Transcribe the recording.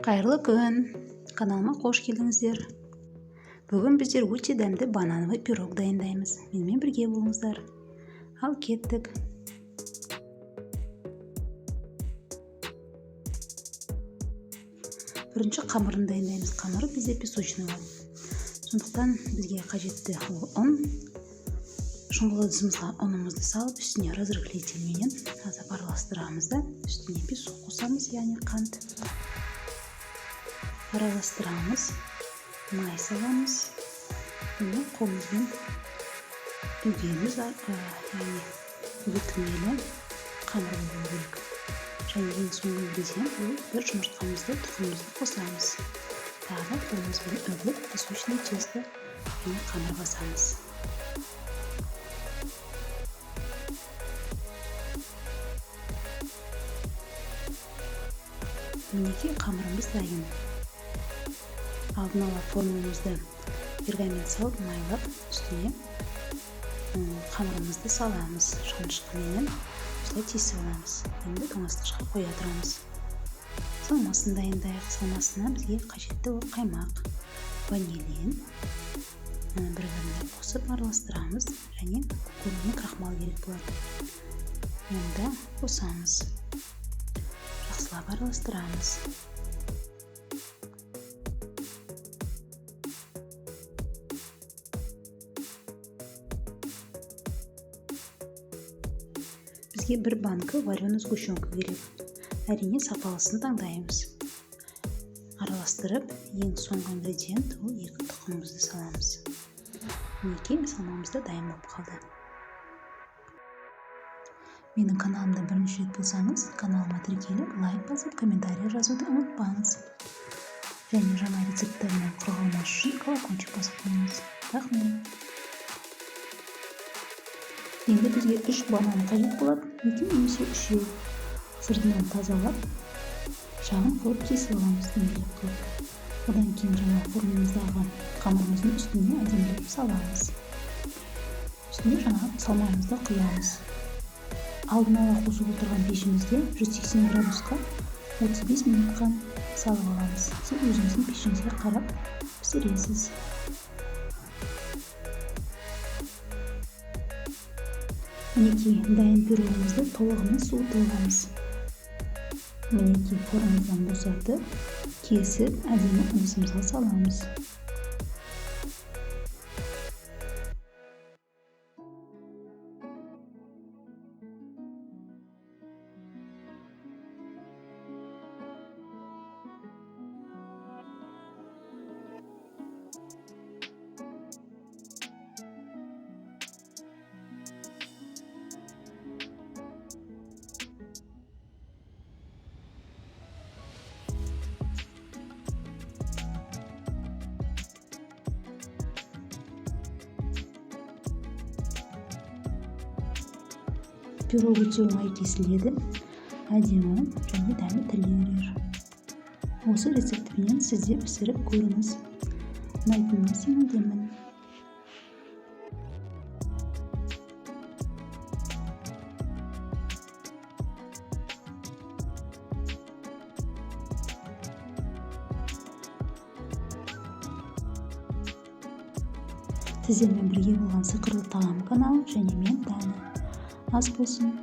Қайырлы күн, каналыма қош келдіңіздер. Бүгін біздер өте дәмді банановый пирог дайындаймыз. Менімен бірге болыңыздар. Ал кеттік. Бірінші қамырын дайындаймыз. Қамыры бізде песочный болады. Сондықтан бізге қажетті ұн. Шұңғыл ыдысымызға ұнымызды салып, үстіне разрыхлительменен азап араластырамыз да, үстіне песок қосамыз, яғни қант. Араластырамыз, май саламыз. Оны қолымызбен үгеміз, яғни үгітілмелі қамыр болу керек. Және ең соңғы ингредиент бұл бір жұмыртқамызды, тұқымымызды қосамыз. Тағы қолымызбен үгіп, песочный тесто және қамыр басамыз. Мінекей қамырымыз дайын. Алдын ала формамызды пергамент салып майлап, үстіне қамырымызды саламыз. Шанышқыменен осылай тесіп аламыз. Енді тоңазытқышқа қоя тұрамыз. Салмасын дайындайық. Салмасына бізге қажетті қаймақ, ванилин бір-біріне қосып араластырамыз. Және кукурузный крахмал керек болады. Енді қосамыз. Жақсылап араластырамыз. Бізге бір банка вареный сгущенка керек. Әрине сапалысын таңдаймыз. Араластырып, ең соңғы ингредиент ол 2 тұқымымызды саламыз. Мінекей салмамызда дайын болып қалды. Менің каналымда бірінші рет болсаңыз, каналыма тіркеліп, лайк басып, комментарий жазуды ұмытпаңыз. Және жаңа рецепттермен құрылмас үшін колокольчик басып қойыңыз. Рахмет. Енді бізге 3 банан қажет болады, 2 немесе 3 сыртынан тазалап, шағын қылып кесіп аламыз, дөңгелек қылып. Одан кейін жаңа формамыздағы қамырымыздың үстіне әдемілеп саламыз. Үстіне жаңа салмамызды құямыз. Алдын ала қосып отырған пешімізде 180 градусқа 35 минутқа салып аламыз. Сіз өзіңіздің пешіңізге қарап пісіресіз. Мінекей дайын пирогымызды толығымен суытып аламыз. Мінекей формамыздан босатып, кесіп, әдемі ыдысымызға саламыз. Пирог өте оңай кесіледі, әдемі және дәмі тілге кірер. Осы рецептімен сіз де пісіріп көріңіз. Ұнайтынына сенімдемін. Сіздермен бірге болған сиқырлы тағам каналы және мен Дана. Ас болсын.